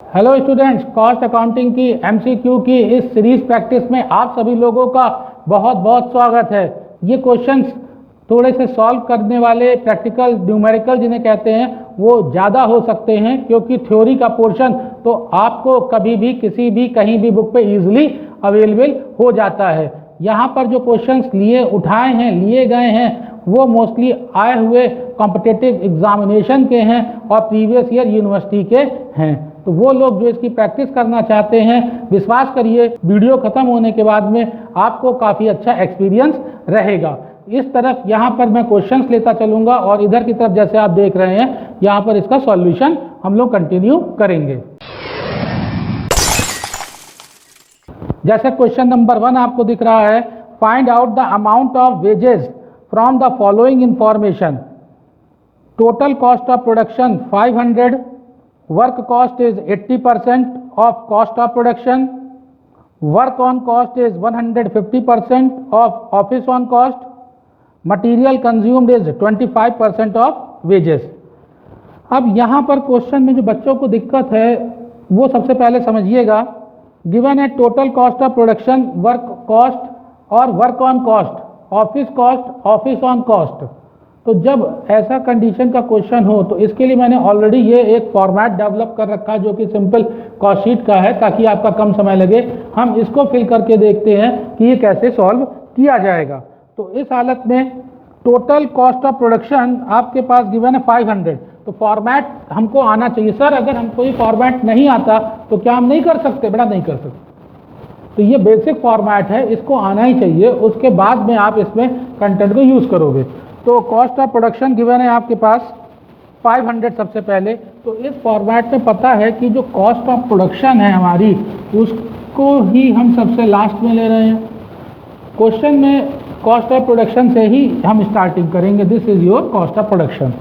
Hello students, cost accounting की MCQ की इस सीरीज प्रैक्टिस में आप सभी लोगों का बहुत बहुत स्वागत है। ये क्वेश्चंस थोड़े से सॉल्व करने वाले प्रैक्टिकल न्यूमेरिकल जिन्हें कहते हैं वो ज़्यादा हो सकते हैं, क्योंकि थ्योरी का पोर्शन तो आपको कभी भी किसी भी कहीं भी बुक पे इजीली अवेलेबल हो जाता है। यहाँ पर जो क्वेश्चंस लिए गए हैं वो मोस्टली आए हुए कॉम्पिटिटिव एग्जामिनेशन के हैं और प्रीवियस ईयर यूनिवर्सिटी के हैं। तो वो लोग जो इसकी प्रैक्टिस करना चाहते हैं, विश्वास करिए वीडियो खत्म होने के बाद में आपको काफ़ी अच्छा एक्सपीरियंस रहेगा। इस तरफ यहाँ पर मैं क्वेश्चंस लेता चलूँगा और इधर की तरफ जैसे आप देख रहे हैं यहाँ पर इसका सॉल्यूशन हम लोग कंटिन्यू करेंगे। जैसे क्वेश्चन नंबर 1 आपको दिख रहा है, find out the amount of wages from the following information. Total cost of production 500, work cost is 80% of cost of production, work on cost is 150% of office on cost, material consumed is 25% of wages। अब यहाँ पर question में जो बच्चों को दिक्कत है वो सबसे पहले समझिएगा। गिवन है total cost of production, work cost और work on cost, office cost, office on cost. तो जब ऐसा कंडीशन का क्वेश्चन हो तो इसके लिए मैंने ऑलरेडी ये एक फॉर्मेट डेवलप कर रखा है जो कि सिंपल कॉस्ट शीट का है, ताकि आपका कम समय लगे। हम इसको फिल करके देखते हैं कि ये कैसे सॉल्व किया जाएगा। तो इस हालत में टोटल कॉस्ट ऑफ प्रोडक्शन आपके पास गिवन है 500, तो फॉर्मेट हमको आना चाहिए। सर अगर हमको ये फॉर्मेट नहीं आता तो क्या हम नहीं कर सकते? बेटा नहीं कर सकते। तो ये बेसिक फॉर्मेट है, इसको आना ही चाहिए, उसके बाद में आप इसमें कंटेंट को यूज़ करोगे। तो कॉस्ट ऑफ प्रोडक्शन गिवन है आपके पास 500 सबसे पहले। तो इस फॉर्मेट में पता है कि जो कॉस्ट ऑफ प्रोडक्शन है हमारी उसको ही हम सबसे लास्ट में ले रहे हैं। क्वेश्चन में कॉस्ट ऑफ प्रोडक्शन से ही हम स्टार्टिंग करेंगे। This is your cost of production.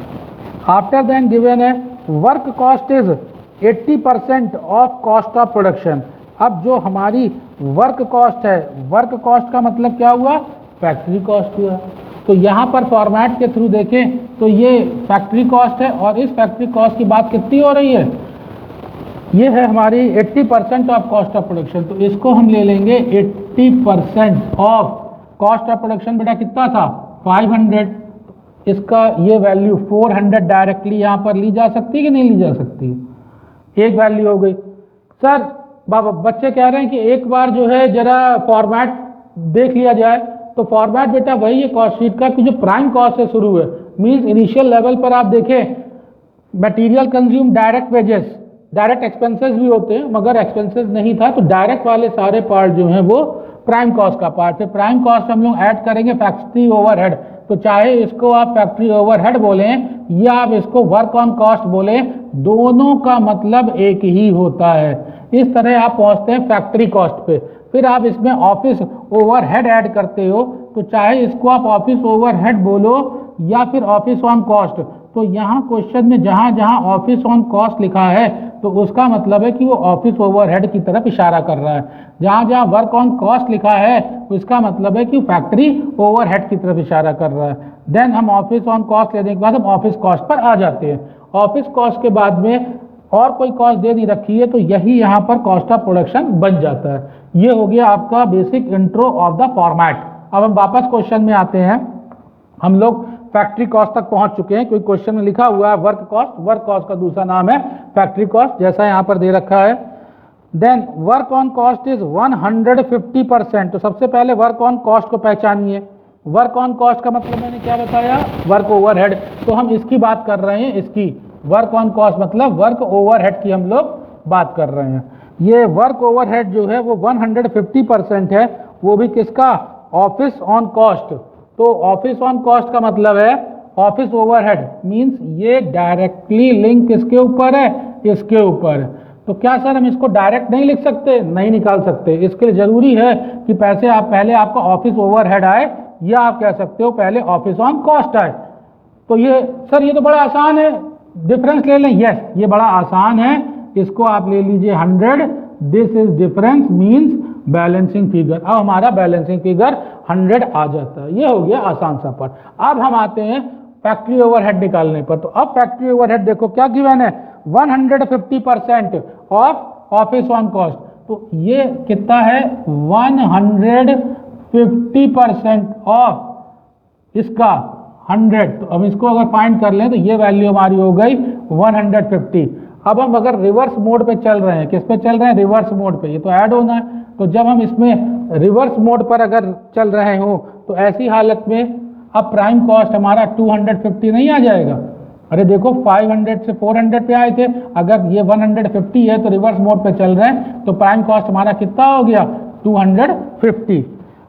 After then given है work cost is 80% of cost of production. अब जो हमारी वर्क कॉस्ट है, वर्क कॉस्ट का मतलब क्या हुआ? फैक्ट्री कॉस्ट हुआ। तो यहाँ पर फॉर्मेट के थ्रू देखें तो ये फैक्ट्री कॉस्ट है और इस फैक्ट्री कॉस्ट की बात कितनी हो रही है? ये है हमारी 80% ऑफ कॉस्ट ऑफ प्रोडक्शन। तो इसको हम ले लेंगे 80% ऑफ कॉस्ट ऑफ प्रोडक्शन। बेटा कितना था? 500। इसका ये वैल्यू 400 डायरेक्टली यहाँ पर ली जा सकती है कि नहीं ली जा सकती? एक वैल्यू हो गई। सर बच्चे कह रहे हैं कि एक बार जो है जरा फॉर्मेट देख लिया जाए। तो फॉर्मेट बेटा वही है कॉस्ट शीट का कि जो प्राइम कॉस्ट से शुरू है। मींस इनिशियल लेवल पर आप देखें material consume, direct wages, direct expenses भी होते हैं मगर एक्सपेंसेस नहीं था, तो डायरेक्ट वाले सारे पार्ट जो हैं वो प्राइम कॉस्ट का पार्ट है। प्राइम कॉस्ट हम लोग ऐड करेंगे फैक्ट्री ओवरहेड। तो चाहे इसको आप फैक्ट्री ओवरहेड बोलें या आप इसको वर्क ऑन कॉस्ट बोलें, दोनों का मतलब एक ही होता है। इस तरह आप पहुंचते हैं फैक्ट्री कॉस्ट पे। फिर आप इसमें ऑफिस ओवरहेड ऐड करते हो, तो चाहे इसको आप ऑफिस ओवरहेड बोलो या फिर ऑफिस ऑन कॉस्ट। तो यहाँ क्वेश्चन में जहाँ जहाँ ऑफिस ऑन कॉस्ट लिखा है तो उसका मतलब है कि वो ऑफिस ओवरहेड की तरफ इशारा कर रहा है। जहाँ जहाँ वर्क ऑन कॉस्ट लिखा है उसका मतलब है कि फैक्ट्री ओवरहेड की तरफ इशारा कर रहा है। देन हम ऑफिस ऑन कॉस्ट लेने के बाद हम ऑफिस कॉस्ट पर आ जाते हैं। ऑफिस कॉस्ट के बाद में और कोई कॉस्ट दे नहीं रखी है, तो यही यहाँ पर कॉस्ट ऑफ प्रोडक्शन बन जाता है। ये हो गया आपका basic intro of the format. अब हम वापस क्वेश्चन में आते हैं। हम लोग फैक्ट्री कॉस्ट तक पहुंच चुके हैं, क्योंकि क्वेश्चन में लिखा हुआ है वर्क कॉस्ट। वर्क कॉस्ट का दूसरा नाम है फैक्ट्री कॉस्ट, जैसा यहाँ पर दे रखा है। Then work on cost is 150%। तो सबसे पहले वर्क ऑन कॉस्ट को पहचानिए। वर्क ऑन कॉस्ट का मतलब मैंने क्या बताया? Work overhead. तो हम इसकी बात कर रहे हैं, इसकी वर्क ऑन कॉस्ट मतलब वर्क ओवरहेड की हम लोग बात कर रहे हैं। ये वर्क ओवरहेड जो है वो 150% है, वो भी किसका? Office on cost. तो ऑफिस ऑन कॉस्ट का मतलब है ऑफिस ओवरहेड, मींस ये डायरेक्टली लिंक किसके ऊपर है? इसके ऊपर। तो क्या सर हम इसको डायरेक्ट नहीं लिख सकते? नहीं निकाल सकते। इसके लिए जरूरी है कि पैसे आप पहले आपका ऑफिस ओवरहेड आए, या आप कह सकते हो पहले ऑफिस ऑन कॉस्ट आए। तो ये सर ये तो बड़ा आसान है, डिफरेंस ले लें। यस, ये बड़ा आसान है, इसको आप ले लीजिए 100। This is difference means balancing figure. अब हमारा बैलेंसिंग फिगर 100 आ जाता है। ये हो गया आसान सा पार्ट। अब हम आते हैं फैक्ट्री ओवरहेड निकालने पर। तो अब फैक्ट्री ओवरहेड देखो क्या गिवन है? 150% ऑफ ऑफिस ऑन कॉस्ट। तो ये कितना है 150% ऑफ इसका 100। तो अब इसको अगर फाइंड कर लें तो ये वैल्यू हमारी हो गई 150। अब हम अगर रिवर्स मोड पे चल रहे हैं, किस पे चल रहे हैं, रिवर्स मोड पे, ये तो ऐड होना है। तो जब हम इसमें रिवर्स मोड पर अगर चल रहे हो तो ऐसी हालत में अब प्राइम कॉस्ट हमारा 250 नहीं आ जाएगा। अरे देखो 500 से 400 पे आए थे, अगर ये 150 है तो रिवर्स मोड पे चल रहे हैं तो प्राइम कॉस्ट हमारा कितना हो गया 250।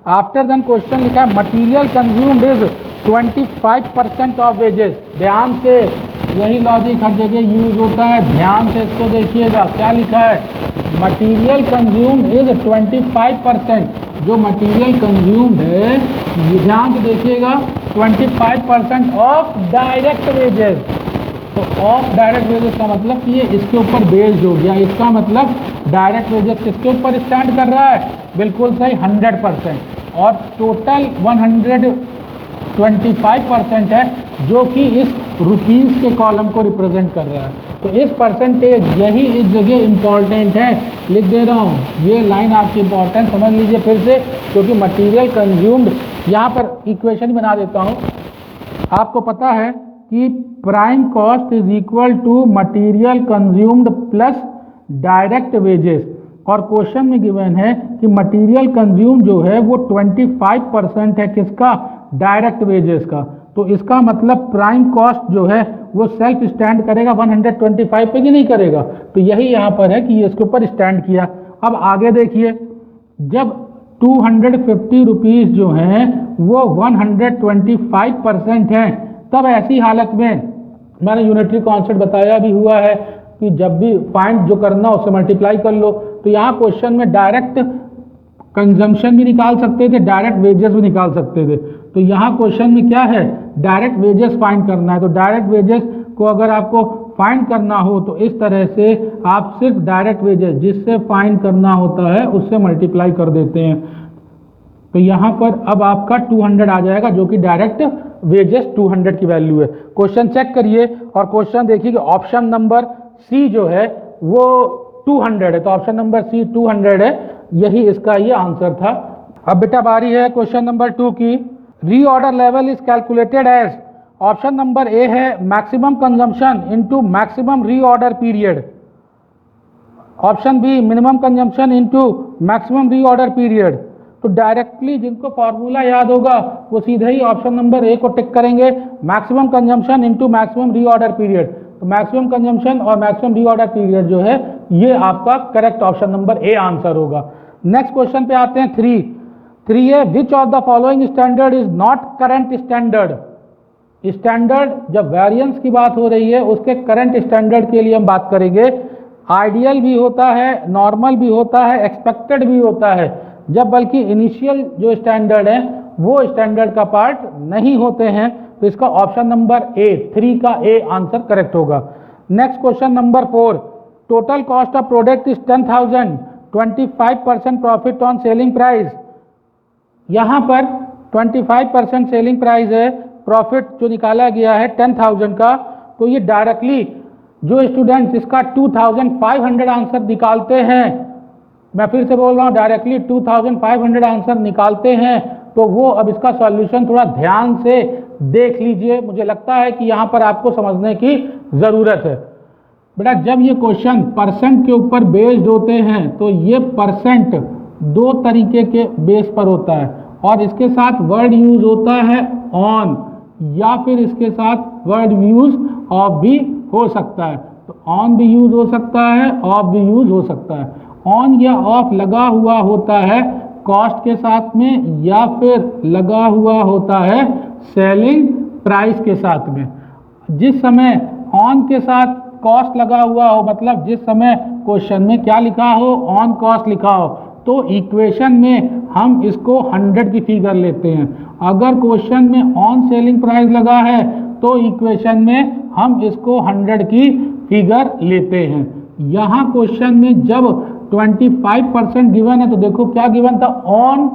आफ्टर देन क्वेश्चन लिखा है material consumed is 25% of wages. ध्यान से, यही लॉजिक हर जगह यूज होता है, ध्यान से इसको देखिएगा। क्या लिखा है, मटीरियल कंज्यूम्ड इज 25%। जो मटीरियल कंज्यूम्ड है ये ध्यान से देखिएगा 25% ऑफ डायरेक्ट वेजेस। तो ऑफ डायरेक्ट वेजेस का मतलब कि ये इसके ऊपर बेस्ड हो गया। इसका मतलब डायरेक्ट वेजेस किसके ऊपर स्टैंड कर रहा है, बिल्कुल सही 100%। और टोटल 125% है जो कि इस रुपीस के कॉलम को रिप्रेजेंट कर रहा है। तो इस परसेंटेज यही इस जगह इंपॉर्टेंट है, लिख दे रहा हूँ, ये लाइन आपकी इंपॉर्टेंट समझ लीजिए फिर से, क्योंकि मटेरियल कंज्यूम्ड, यहाँ पर इक्वेशन बना देता हूँ। आपको पता है कि prime cost is equal to material consumed plus direct wages, और क्वेश्चन में गिवन है कि मटेरियल कंज्यूम जो है वो 25% है किसका, डायरेक्ट वेजेस का। तो इसका मतलब प्राइम कॉस्ट जो है वो सेल्फ स्टैंड करेगा 125 पे कि नहीं करेगा। तो यही यहाँ पर है कि ये इसके ऊपर स्टैंड किया। अब आगे देखिए, जब 250 रुपीज़ जो हैं वो 125% हैं, तब ऐसी हालत में मैंने यूनिटरी कॉन्सेप्ट बताया भी हुआ है कि जब भी फाइंड जो करना उससे मल्टीप्लाई कर लो। तो यहाँ क्वेश्चन में डायरेक्ट कंजम्पशन भी निकाल सकते थे, डायरेक्ट वेजेस भी निकाल सकते थे। तो यहाँ क्वेश्चन में क्या है, डायरेक्ट वेजेस फाइंड करना है। तो डायरेक्ट वेजेस को अगर आपको फाइंड करना हो तो इस तरह से आप सिर्फ डायरेक्ट वेजेस जिससे फाइंड करना होता है उससे मल्टीप्लाई कर देते हैं। तो यहाँ पर अब आपका 200 आ जाएगा जो कि डायरेक्ट वेजेस 200 की वैल्यू है। क्वेश्चन चेक करिए और क्वेश्चन देखिए कि ऑप्शन नंबर सी जो है वो 200 है। तो ऑप्शन नंबर सी 200 है, यही इसका ये आंसर था। अब बेटा बारी है क्वेश्चन नंबर 2 की। Reorder level is calculated as, option number A है maximum consumption into maximum reorder period, option B minimum consumption into maximum reorder period. तो डायरेक्टली जिनको फॉर्मूला याद होगा वो सीधे ही ऑप्शन नंबर ए को टिक करेंगे, maximum consumption into maximum reorder period. तो मैक्सिमम कंजम्पशन और मैक्सिमम रीऑर्डर पीरियड जो है ये आपका correct option number A answer होगा। नेक्स्ट क्वेश्चन पे आते हैं 3 है which of the following standard is not current standard. Standard जब वेरिएंस की बात हो रही है उसके करंट स्टैंडर्ड के लिए हम बात करेंगे। आइडियल भी होता है, नॉर्मल भी होता है, एक्सपेक्टेड भी होता है, जब बल्कि इनिशियल जो स्टैंडर्ड है वो स्टैंडर्ड का पार्ट नहीं होते हैं। तो इसका ऑप्शन नंबर ए 3 का ए आंसर करेक्ट होगा। Next question number 4, total cost of product is 10,000, 25% profit on selling price. यहाँ पर 25% सेलिंग प्राइस है, प्रॉफिट जो निकाला गया है 10,000 का। तो ये डायरेक्टली जो स्टूडेंट्स इसका 2,500 आंसर निकालते हैं, मैं फिर से बोल रहा हूँ, डायरेक्टली 2,500 आंसर निकालते हैं, तो वो अब इसका सॉल्यूशन थोड़ा ध्यान से देख लीजिए। मुझे लगता है कि यहाँ पर आपको समझने की ज़रूरत है। बेटा जब ये क्वेश्चन परसेंट के ऊपर बेस्ड होते हैं तो ये परसेंट 2 तरीके के बेस पर होता है, और इसके साथ वर्ड यूज होता है ऑन, या फिर इसके साथ वर्ड यूज ऑफ भी हो सकता है। तो ऑन भी यूज हो सकता है, ऑफ भी यूज हो सकता है। ऑन या ऑफ लगा हुआ होता है कॉस्ट के साथ में, या फिर लगा हुआ होता है सेलिंग प्राइस के साथ में। जिस समय ऑन के साथ कॉस्ट लगा हुआ हो, मतलब जिस समय क्वेश्चन में क्या लिखा हो, ऑन कॉस्ट लिखा हो, तो इक्वेशन में हम इसको 100 की फिगर लेते हैं। अगर क्वेश्चन में ऑन सेलिंग प्राइस लगा है तो इक्वेशन में हम इसको 100 की फिगर लेते हैं। यहाँ क्वेश्चन में जब 25% गिवन है तो देखो क्या गिवन था, on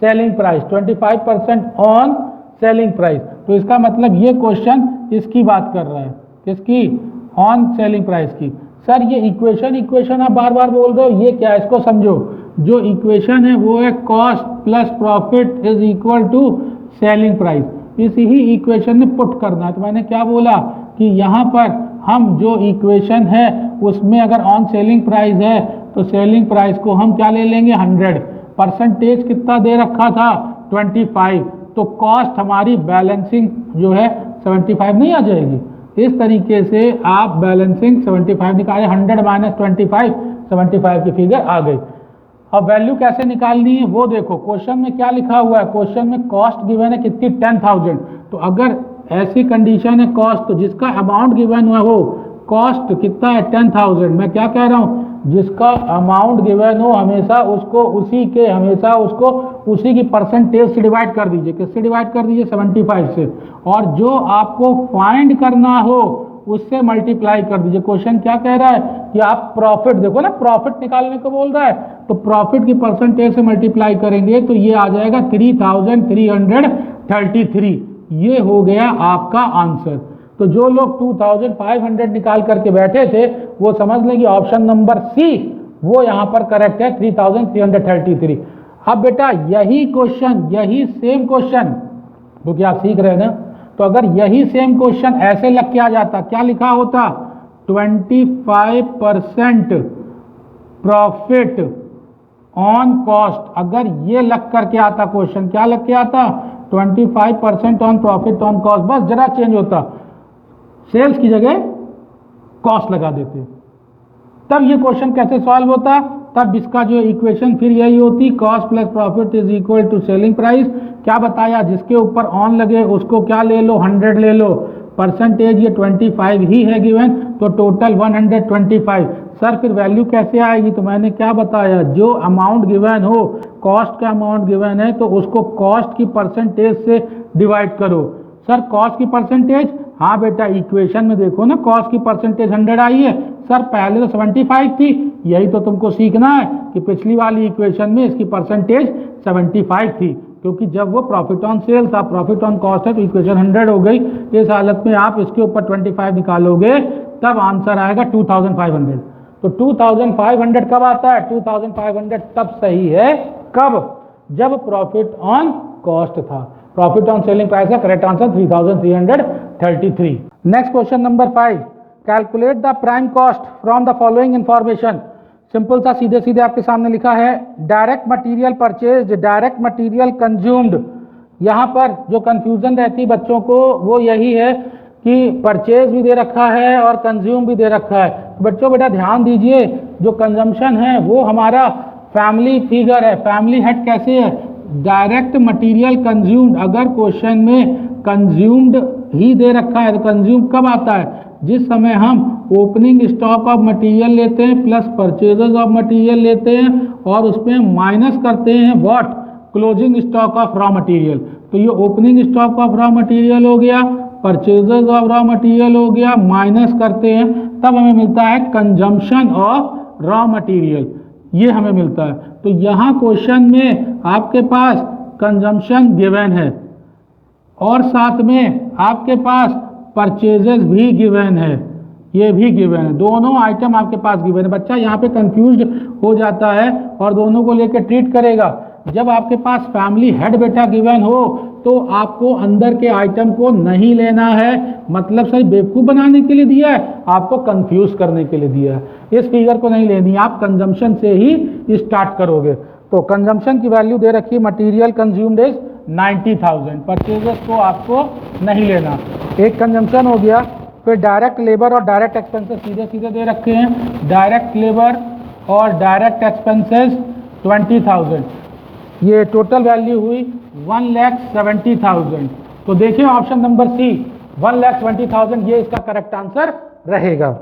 selling price, 25% on selling price. तो इसका मतलब ये क्वेश्चन इसकी बात कर रहा है, किसकी, ऑन सेलिंग प्राइस की। सर ये इक्वेशन आप बार बार बोल रहे हो, ये क्या है इसको समझो। जो इक्वेशन है वो है cost plus profit is equal to selling price. इसी ही इक्वेशन में पुट करना है। तो मैंने क्या बोला कि यहाँ पर हम जो इक्वेशन है उसमें अगर ऑन सेलिंग प्राइस है तो सेलिंग प्राइस को हम क्या ले लेंगे 100, परसेंटेज कितना दे रखा था 25, तो कॉस्ट हमारी बैलेंसिंग जो है 75 नहीं आ जाएगी। इस तरीके से आप बैलेंसिंग 75 निकाले, 100 माइनस 25, 75 की फिगर आ गई। अब वैल्यू कैसे निकालनी है वो देखो, क्वेश्चन में क्या लिखा हुआ है, क्वेश्चन में कॉस्ट गिवन है कितनी 10,000। तो अगर ऐसी कंडीशन है कॉस्ट, तो जिसका अमाउंट गिवन हुआ हो कॉस्ट कितना है 10,000, मैं क्या कह रहा हूँ जिसका अमाउंट गिवन हो हमेशा उसको उसी की परसेंटेज से डिवाइड कर दीजिए। किससे डिवाइड कर दीजिए 75 से, और जो आपको फाइंड करना हो उससे मल्टीप्लाई कर दीजिए। क्वेश्चन क्या कह रहा है कि आप प्रॉफिट, देखो ना प्रॉफिट निकालने को बोल रहा है, तो प्रॉफिट की परसेंटेज से मल्टीप्लाई करेंगे तो ये आ जाएगा 3,333। ये हो गया आपका आंसर। तो जो लोग 2,500 निकाल करके बैठे थे वो समझ लें कि ऑप्शन नंबर सी वो यहां पर करेक्ट है, 3,333। अब बेटा यही क्वेश्चन, यही सेम क्वेश्चन, क्योंकि आप सीख रहे हैं ना, तो अगर यही सेम क्वेश्चन ऐसे लग के आ जाता, क्या लिखा होता 25% प्रॉफिट ऑन कॉस्ट। अगर ये लग करके आता क्वेश्चन, क्या लग के आता 25% ऑन प्रॉफिट ऑन कॉस्ट, बस जरा चेंज होता, सेल्स की जगह कॉस्ट लगा देते, तब ये क्वेश्चन कैसे सॉल्व होता। तब इसका जो इक्वेशन फिर यही होती, cost plus profit is equal to selling price. क्या बताया, जिसके ऊपर ऑन लगे उसको क्या ले लो 100 ले लो, परसेंटेज ये 25 ही है गिवन, तो टोटल 125। सर फिर वैल्यू कैसे आएगी, तो मैंने क्या बताया, जो अमाउंट गिवन हो, कॉस्ट का अमाउंट गिवन है तो उसको कॉस्ट की परसेंटेज से डिवाइड करो। सर कॉस्ट की परसेंटेज, हाँ बेटा इक्वेशन में देखो ना कॉस्ट की परसेंटेज 100 आई है। सर पहले तो 75 थी, यही तो तुमको सीखना है कि पिछली वाली इक्वेशन में इसकी परसेंटेज 75 थी, क्योंकि जब वो प्रॉफिट ऑन सेल था, प्रॉफिट ऑन कॉस्ट है तो इक्वेशन 100 हो गई। इस हालत में आप इसके ऊपर 25 निकालोगे तब आंसर आएगा 2,500। तो 2,500 कब आता है, 2,500 तब सही है कब, जब प्रॉफिट ऑन कॉस्ट था। प्रॉफिट ऑन सेलिंग प्राइस का correct answer 3,333। Next question number 5, calculate the prime cost from the following information. Simple सा सीधे सीधे आपके सामने लिखा है, direct material purchase, direct material consumed. यहाँ पर जो कंफ्यूजन रहती है बच्चों को वो यही है कि परचेज भी दे रखा है और कंज्यूम भी दे रखा है। तो बच्चों बेटा ध्यान दीजिए, जो कंजम्पशन है वो हमारा फैमिली फिगर है, फैमिली हेड कैसे है, डायरेक्ट मटेरियल कंज्यूम्ड। अगर क्वेश्चन में कंज्यूम्ड ही दे रखा है तो कंज्यूम कब आता है, जिस समय हम ओपनिंग स्टॉक ऑफ मटेरियल लेते हैं प्लस परचेजेस ऑफ मटेरियल लेते हैं और उसमें माइनस करते हैं what, closing stock of raw material. तो ये opening stock of raw material हो गया, परचेजेस ऑफ रॉ मटेरियल हो गया, माइनस करते हैं तब हमें मिलता है कंजम्पशन ऑफ रॉ मटेरियल, ये हमें मिलता है। तो यहाँ क्वेश्चन में आपके पास कंजम्पशन गिवन है और साथ में आपके पास परचेजेस भी गिवन है, ये भी गिवन है, दोनों आइटम आपके पास गिवन है। बच्चा यहाँ पे कंफ्यूज्ड हो जाता है और दोनों को लेकर ट्रीट करेगा। जब आपके पास फैमिली हेड बेटा गिवन हो तो आपको अंदर के आइटम को नहीं लेना है, मतलब सही बेवकूफ़ बनाने के लिए दिया है, आपको कंफ्यूज करने के लिए दिया है। इस फिगर को नहीं लेनी, आप कंजम्पशन से ही स्टार्ट करोगे। तो कंजम्पशन की वैल्यू दे रखी है, मटेरियल कंज्यूम्ड इज 90,000, परचेजेस को आपको नहीं लेना, एक कंजम्पशन हो गया। फिर डायरेक्ट लेबर और डायरेक्ट एक्सपेंसेस सीधे सीधे दे रखे हैं, डायरेक्ट लेबर और डायरेक्ट एक्सपेंसेस 20,000, ये टोटल वैल्यू हुई 1,70,000। तो देखिए ऑप्शन नंबर सी 1,70,000 ये इसका करेक्ट आंसर रहेगा।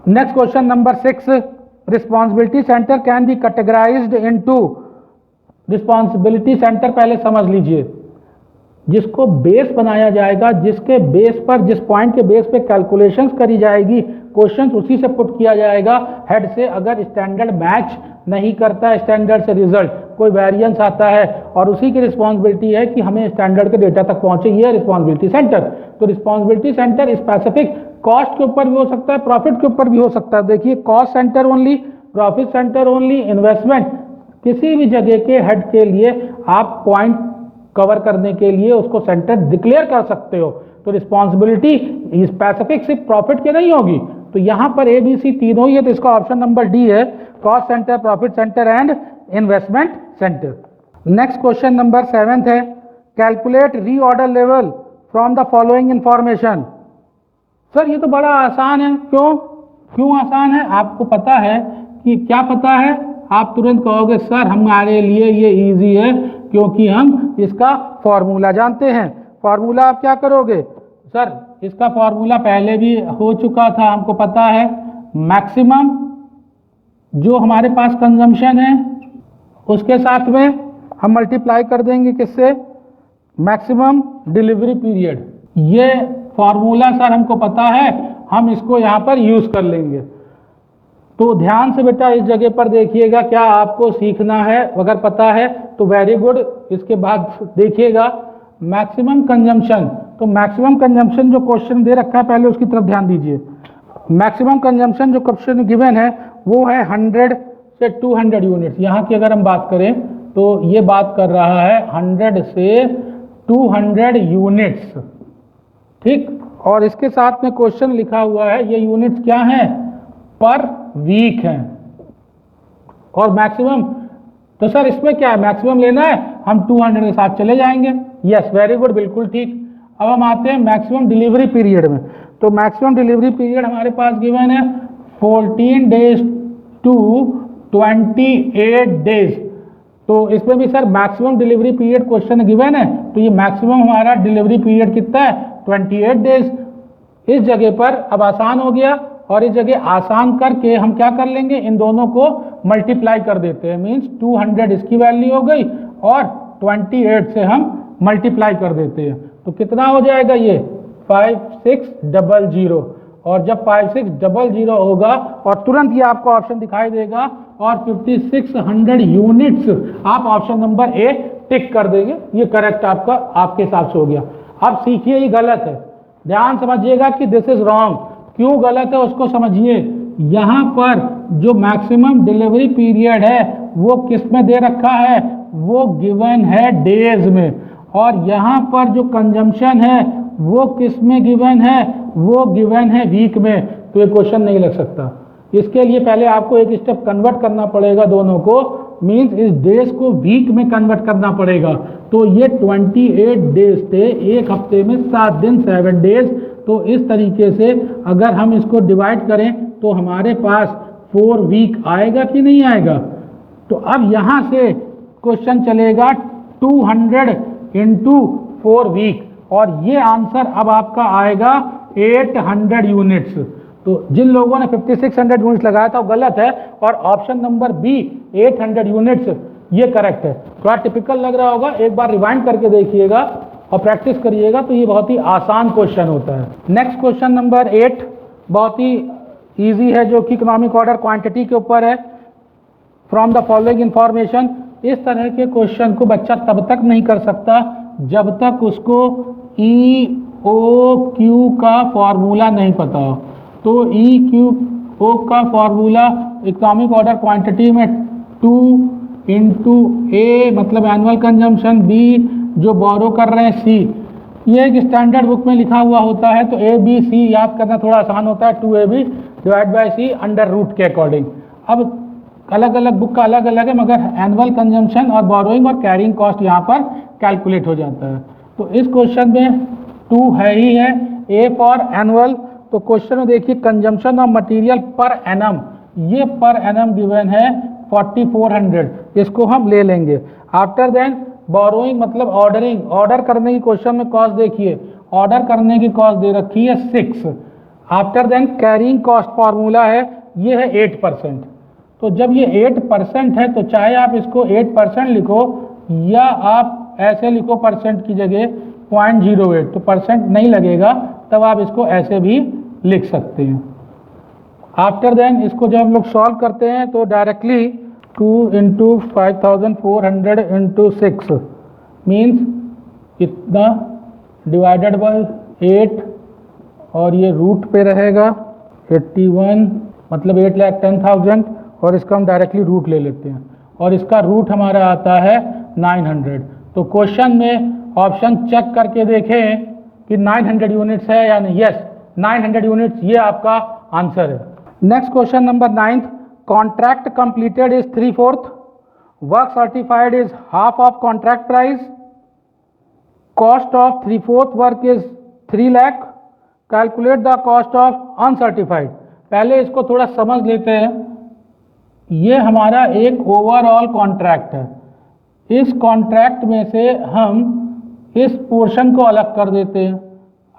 Next question number 6, responsibility centre can be categorised into. Responsibility centre पहले समझ लीजिए, जिसको बेस बनाया जाएगा, जिसके बेस पर, जिस पॉइंट के बेस पे कैलकुलेशंस करी जाएगी, क्वेश्चंस उसी से पुट किया जाएगा हेड से। अगर स्टैंडर्ड मैच नहीं करता है स्टैंडर्ड से रिजल्ट, कोई वेरिएंस आता है और उसी की रिस्पॉन्सिबिलिटी है कि हमें स्टैंडर्ड के डेटा तक पहुंचे, ये रिस्पॉन्सिबिलिटी सेंटर। तो रिस्पॉन्सिबिलिटी सेंटर स्पेसिफिक कॉस्ट के ऊपर भी हो सकता है, प्रॉफिट के ऊपर भी हो सकता है। देखिए cost centre only, profit centre only, investment, किसी भी जगह के हेड के लिए आप पॉइंट कवर करने के लिए उसको सेंटर डिक्लेयर कर सकते हो। तो रिस्पॉन्सिबिलिटी स्पेसिफिक सिर्फ प्रॉफिट की नहीं होगी। तो यहां पर ए बी सी तीनों ही है, तो इसका ऑप्शन नंबर डी है, cost centre, profit centre and investment centre. Next question number 7 है, calculate reorder level from the following information. Sir ये तो बड़ा आसान है, क्यों आसान है? आपको पता है कि क्या पता है? आप तुरंत कहोगे सर हमारे लिए ये इजी है क्योंकि हम इसका फॉर्मूला जानते हैं। फॉर्मूला आप क्या करोगे? सर इसका फॉर्मूला पहले भी हो चुका था, हमको पता है। मैक्सिमम जो हमारे पास कंजम्पशन है उसके साथ में हम मल्टीप्लाई कर देंगे किससे? Maximum delivery period. ये फॉर्मूला सर हमको पता है, हम इसको यहाँ पर यूज कर लेंगे। तो ध्यान से बेटा इस जगह पर देखिएगा, क्या आपको सीखना है? अगर पता है तो वेरी गुड। इसके बाद देखिएगा मैक्सिमम कंजम्पशन। तो मैक्सिमम कंजम्पशन जो क्वेश्चन दे रखा है पहले उसकी तरफ ध्यान दीजिए। मैक्सिमम कंजम्पशन जो क्वेश्चन गिवन है वो है 100 से 200 यूनिट्स। यहाँ की अगर हम बात करें तो ये बात कर रहा है 100 से 200 यूनिट्स, ठीक। और इसके साथ में क्वेश्चन लिखा हुआ है, ये यूनिट्स क्या हैं? पर वीक हैं। और मैक्सिमम, तो सर इसमें क्या है? मैक्सिमम लेना है, हम 200 के साथ चले जाएंगे। यस वेरी गुड, बिल्कुल ठीक। अब हम आते हैं मैक्सिमम डिलीवरी पीरियड में। तो मैक्सिमम डिलीवरी पीरियड हमारे पास गिवन है 14 डेज टू 28 डेज। तो इसमें भी sir maximum delivery period question given है, तो ये मैक्सिमम हमारा डिलीवरी पीरियड कितना है? 28 डेज। इस जगह पर अब आसान हो गया, और इस जगह आसान करके हम क्या कर लेंगे? इन दोनों को मल्टीप्लाई कर देते हैं। मीन्स 200 इसकी वैल्यू हो गई और 28 से हम मल्टीप्लाई कर देते हैं। तो कितना हो जाएगा ये? 5600। और जब 5600 होगा और तुरंत ये आपको ऑप्शन दिखाई देगा और 5600 यूनिट्स, आप ऑप्शन नंबर ए टिक कर देंगे। ये करेक्ट आपका आपके हिसाब से हो गया। अब सीखिए ये गलत है, ध्यान समझिएगा कि दिस इज रॉन्ग। क्यों गलत है उसको समझिए। यहाँ पर जो मैक्सिमम डिलीवरी पीरियड है वो किस में दे रखा है? वो गिवन है डेज में। और यहाँ पर जो कंजम्पशन है वो किस में गिवन है? वो गिवन है वीक में। तो ये क्वेश्चन नहीं लग सकता। इसके लिए पहले आपको एक स्टेप कन्वर्ट करना पड़ेगा दोनों को, मीन्स इस डेज को वीक में कन्वर्ट करना पड़ेगा। तो ये 28 डेज थे, एक हफ्ते में 7 दिन 7 डेज। तो इस तरीके से अगर हम इसको डिवाइड करें तो हमारे पास 4 वीक आएगा कि नहीं आएगा? तो अब यहाँ से क्वेश्चन चलेगा 200 इंटू 4 वीक, और ये आंसर अब आपका आएगा 800 यूनिट्स। तो जिन लोगों ने 5600 यूनिट्स लगाया था वो गलत है, और ऑप्शन नंबर बी 800 यूनिट्स ये करेक्ट है। थोड़ा टिपिकल लग रहा होगा, एक बार रिवाइंड करके देखिएगा और प्रैक्टिस करिएगा तो ये बहुत ही आसान क्वेश्चन होता है। नेक्स्ट क्वेश्चन नंबर 8 बहुत ही इजी है, जो कि इकोनॉमिक ऑर्डर क्वांटिटी के ऊपर है। From the following information. इस तरह के क्वेश्चन को बच्चा तब तक नहीं कर सकता जब तक उसको EOQ का फॉर्मूला नहीं पता हो। तो EQO का फॉर्मूला इकोनॉमिक ऑर्डर क्वांटिटी में 2 इंटू A मतलब एनुअल कंजम्पशन, B जो बोरो कर रहे हैं C। ये एक स्टैंडर्ड बुक में लिखा हुआ होता है, तो ABC याद करना थोड़ा आसान होता है, 2AB divide by C under root के अकॉर्डिंग। अब अलग अलग बुक का अलग अलग है, मगर एनुअल कंजम्पशन और बोरोइंग और कैरिंग कॉस्ट यहाँ पर कैलकुलेट हो जाता है। तो इस क्वेश्चन में 2 है ही है, A फॉर एनुअल। तो क्वेश्चन में देखिए consumption of material per annum, ये पर एनम गिवन है 4400, इसको हम ले लेंगे। आफ्टर देन बोरोइंग मतलब ऑर्डरिंग, ऑर्डर करने की क्वेश्चन में कॉस्ट देखिए, ऑर्डर करने की कॉस्ट दे रखी है 6। After then carrying cost formula है, ये है 8%। तो जब ये 8% है तो चाहे आप इसको 8% लिखो या आप ऐसे लिखो परसेंट की जगह 0.08, तो परसेंट नहीं लगेगा, तब आप इसको ऐसे भी लिख सकते हैं। आफ्टर देन इसको जब हम लोग सॉल्व करते हैं तो डायरेक्टली 2 इंटू 5400 इंटू 6 मीन्स इतना डिवाइडेड बाय 8 और ये रूट पे रहेगा 81, मतलब 8,10,000 और इसका हम डायरेक्टली रूट ले लेते हैं और इसका रूट हमारा आता है 900। तो क्वेश्चन में ऑप्शन चेक करके देखें कि 900 यूनिट्स है या नहीं। यस, 900 यूनिट्स ये आपका आंसर है। Next question number 9, contract completed is 3/4, work certified is half of contract price, cost of 3/4 work is 3 lakh, calculate the cost of uncertified. पहले इसको थोड़ा समझ लेते हैं। ये हमारा एक ओवरऑल कॉन्ट्रैक्ट है। इस कॉन्ट्रैक्ट में से हम इस पोर्शन को अलग कर देते हैं।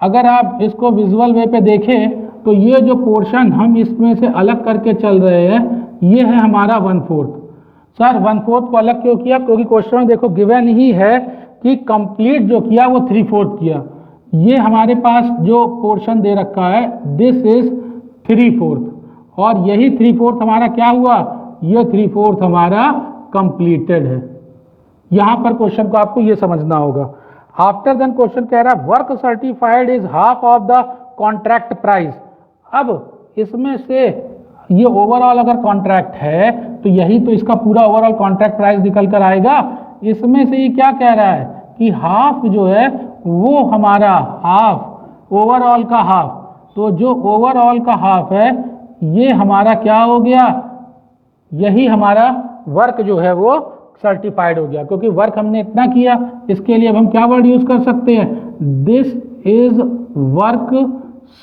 अगर आप इसको विजुअल वे पे देखें तो ये जो पोर्शन हम इसमें से अलग करके चल रहे हैं ये है हमारा 1/4। सर 1/4 को अलग क्यों किया? क्योंकि क्वेश्चन में देखो गिवन ही है कि कंप्लीट जो किया वो 3/4 किया। ये हमारे पास जो पोर्शन दे रखा है दिस इज 3/4 और यही 3/4 हमारा क्या हुआ? ये 3/4 हमारा कंप्लीटेड है। यहां पर क्वेश्चन को आपको ये समझना होगा। आफ्टर देन क्वेश्चन कह रहा है work certified is half of the contract price. अब इसमें से ये ओवरऑल अगर कॉन्ट्रैक्ट है तो यही तो इसका पूरा ओवरऑल कॉन्ट्रैक्ट प्राइस निकल कर आएगा। इसमें से ये क्या कह रहा है कि हाफ जो है वो हमारा हाफ ओवरऑल का हाफ, तो जो ओवरऑल का हाफ है ये हमारा क्या हो गया? यही हमारा वर्क जो है वो सर्टिफाइड हो गया, क्योंकि वर्क हमने इतना किया। इसके लिए अब हम क्या वर्ड यूज कर सकते हैं? This is work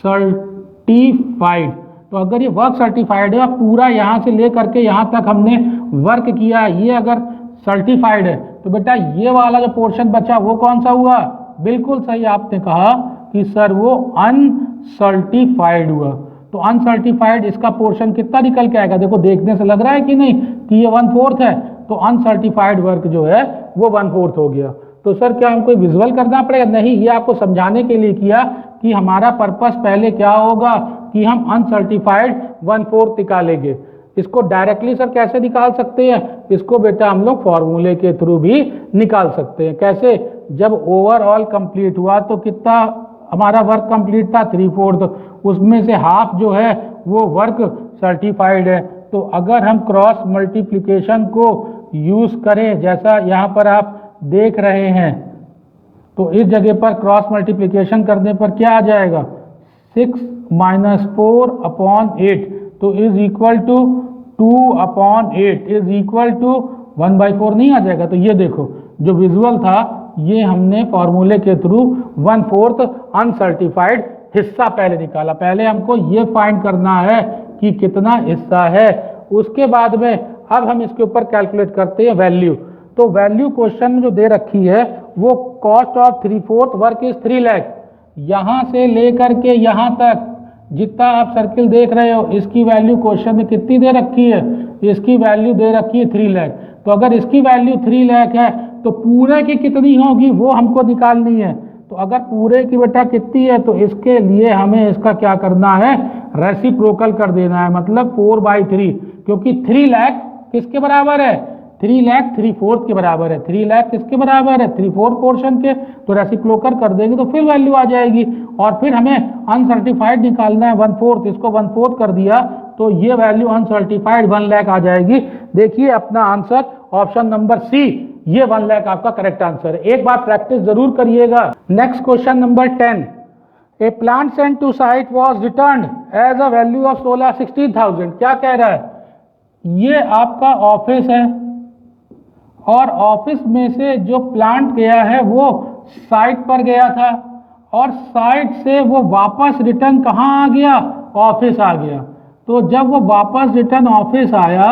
certified. तो अगर ये वर्क सर्टिफाइड है, पूरा यहां से लेकर के यहां तक हमने वर्क किया, ये अगर सर्टिफाइड है तो बेटा ये वाला जो पोर्शन बचा वो कौन सा हुआ? बिल्कुल सही आपने कहा कि सर वो अनसर्टिफाइड हुआ। तो अनसर्टिफाइड इसका पोर्शन कितना निकल के आएगा? देखो देखने से लग रहा है कि नहीं कि ये 1/4 है, तो अनसर्टिफाइड वर्क जो है वो 1/4 हो गया। तो सर क्या हमको विजुअल करना पड़ेगा? नहीं, ये आपको समझाने के लिए किया कि हमारा पर्पस पहले क्या होगा कि हम अनसर्टिफाइड 1/4 निकालेंगे। इसको डायरेक्टली सर कैसे निकाल सकते हैं? इसको बेटा हम लोग फॉर्मूले के थ्रू भी निकाल सकते हैं। कैसे? जब ओवरऑल कंप्लीट हुआ तो कितना हमारा वर्क कंप्लीट था? 3/4। उसमें से हाफ जो है वो वर्क सर्टिफाइड है। तो अगर हम क्रॉस मल्टीप्लिकेशन को यूज करें जैसा यहाँ पर आप देख रहे हैं, तो इस जगह पर क्रॉस मल्टीप्लिकेशन करने पर क्या आ जाएगा? 6 - 4/8 तो is equal to 2/8 is equal to 1/4 नहीं आ जाएगा? तो ये देखो जो विजुअल था ये हमने फॉर्मूले के थ्रू 1/4 अनसर्टिफाइड हिस्सा पहले निकाला। पहले हमको ये फाइंड करना है कि कितना हिस्सा है, उसके बाद में अब हम इसके ऊपर कैलकुलेट करते हैं वैल्यू। तो वैल्यू क्वेश्चन में जो दे रखी है वो cost of 3/4 work is 3 lakh. यहां से लेकर के यहां तक जितना आप सर्किल देख रहे हो इसकी वैल्यू क्वेश्चन में कितनी दे रखी है? इसकी वैल्यू दे रखी है 3 लाख। तो अगर इसकी वैल्यू 3 लाख है तो पूरे की कितनी होगी वो हमको निकालनी है। तो अगर पूरे की बेटा कितनी है तो इसके लिए हमें इसका क्या करना है? रेसिप्रोकल कर देना है, मतलब 4/3, क्योंकि 3 लाख किसके बराबर है? 3 लाख 3/4 के बराबर है। 3 लाख किसके बराबर है? 3/4 पोर्शन के। तो रेसिप्रोकल कर देंगे तो फिर वैल्यू आ जाएगी। और फिर हमें अनसर्टिफाइड निकालना है 1/4, इसको 1/4 कर दिया तो ये वैल्यू अनसर्टिफाइड 1 लाख आ जाएगी। देखिए अपना आंसर ऑप्शन नंबर सी, ये 1 लाख आपका करेक्ट आंसर है। एक बार प्रैक्टिस जरूर करिएगा। Next question number 10, a plant sent to site was return as a value of 16,000। क्या कह रहा है? ये आपका ऑफिस है और ऑफिस में से जो प्लांट गया है वो साइट पर गया था और साइट से वो वापस रिटर्न कहाँ आ गया? ऑफिस आ गया। तो जब वो वापस रिटर्न ऑफिस आया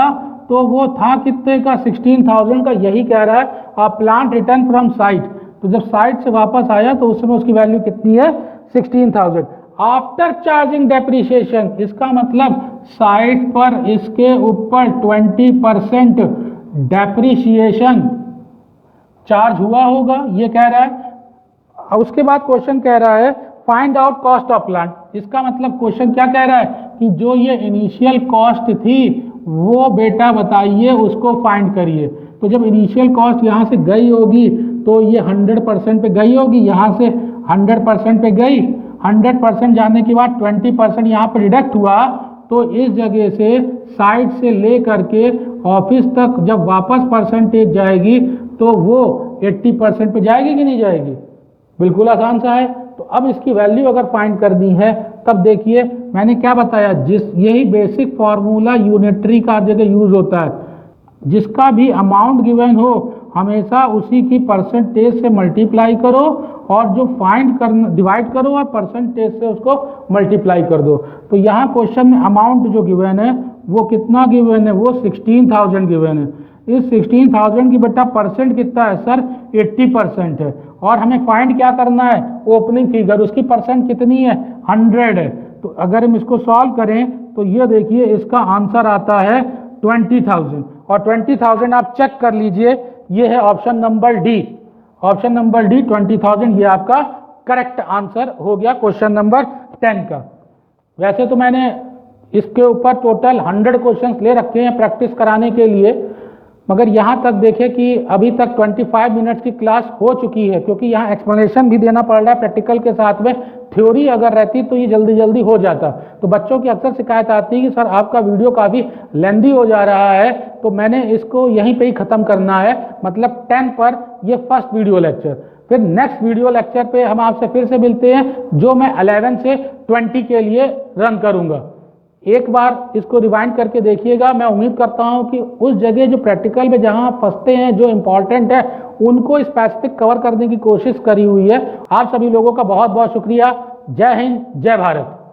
तो वो था कितने का? 16,000 का। यही कह रहा है आ प्लांट रिटर्न फ्रॉम साइट। तो जब साइट से वापस आया तो उस समय उसकी वैल्यू कितनी है? 16,000 आफ्टर चार्जिंग डेप्रिसिएशन। इसका मतलब साइट पर इसके ऊपर 20% डेप्रिसिएशन चार्ज हुआ होगा, ये कह रहा है। उसके बाद क्वेश्चन कह रहा है find out cost of plant. इसका मतलब क्वेश्चन क्या कह रहा है कि जो ये इनिशियल कॉस्ट थी वो बेटा बताइए, उसको फाइंड करिए। तो जब इनिशियल कॉस्ट यहाँ से गई होगी तो ये 100% पे गई होगी, यहाँ से 100% पे गई, 100% जाने के बाद 20% यहाँ पर डिडक्ट हुआ, तो इस जगह से साइड से ले करके ऑफिस तक जब वापस परसेंटेज जाएगी तो वो 80% पे जाएगी कि नहीं जाएगी? बिल्कुल आसान सा है। तो अब इसकी वैल्यू अगर फाइंड करनी है तब देखिए मैंने क्या बताया, यही बेसिक फॉर्मूला यूनिटरी का जगह यूज होता है, जिसका भी अमाउंट गिवन हो हमेशा उसी की परसेंटेज से मल्टीप्लाई करो और जो फाइंड करना डिवाइड करो और परसेंटेज से उसको मल्टीप्लाई कर दो। तो यहाँ क्वेश्चन में अमाउंट जो गिवन है वो कितना गिवन है, वो 16,000 गिवन है। इस 16,000 की बेटा परसेंट कितना है सर, 80% है, और हमें फाइंड क्या करना है, ओपनिंग फिगर, उसकी परसेंट कितनी है, 100 है। तो अगर हम इसको सॉल्व करें तो ये देखिए इसका आंसर आता है 20,000, और 20,000 आप चेक कर लीजिए, ये है option number D, option number D 20,000, ये आपका करेक्ट आंसर हो गया क्वेश्चन नंबर 10 का। वैसे तो मैंने इसके ऊपर टोटल 100 क्वेश्चंस ले रखे हैं प्रैक्टिस कराने के लिए, मगर यहाँ तक देखें कि अभी तक 25 मिनट्स की क्लास हो चुकी है, क्योंकि यहाँ एक्सप्लेनेशन भी देना पड़ रहा है प्रैक्टिकल के साथ में। थ्योरी अगर रहती तो ये जल्दी जल्दी हो जाता। तो बच्चों की अक्सर शिकायत आती है कि सर आपका वीडियो काफ़ी लेंदी हो जा रहा है, तो मैंने इसको यहीं पे ही ख़त्म करना है, मतलब 10 पर ये फर्स्ट वीडियो लेक्चर। फिर नेक्स्ट वीडियो लेक्चर पे हम आपसे फिर से मिलते हैं, जो मैं 11 से 20 के लिए रन करूँगा। एक बार इसको रिवाइंड करके देखिएगा। मैं उम्मीद करता हूं कि उस जगह जो प्रैक्टिकल में जहां फंसते हैं, जो इंपॉर्टेंट है, उनको स्पेसिफिक कवर करने की कोशिश करी हुई है। आप सभी लोगों का बहुत बहुत शुक्रिया। जय हिंद, जय भारत।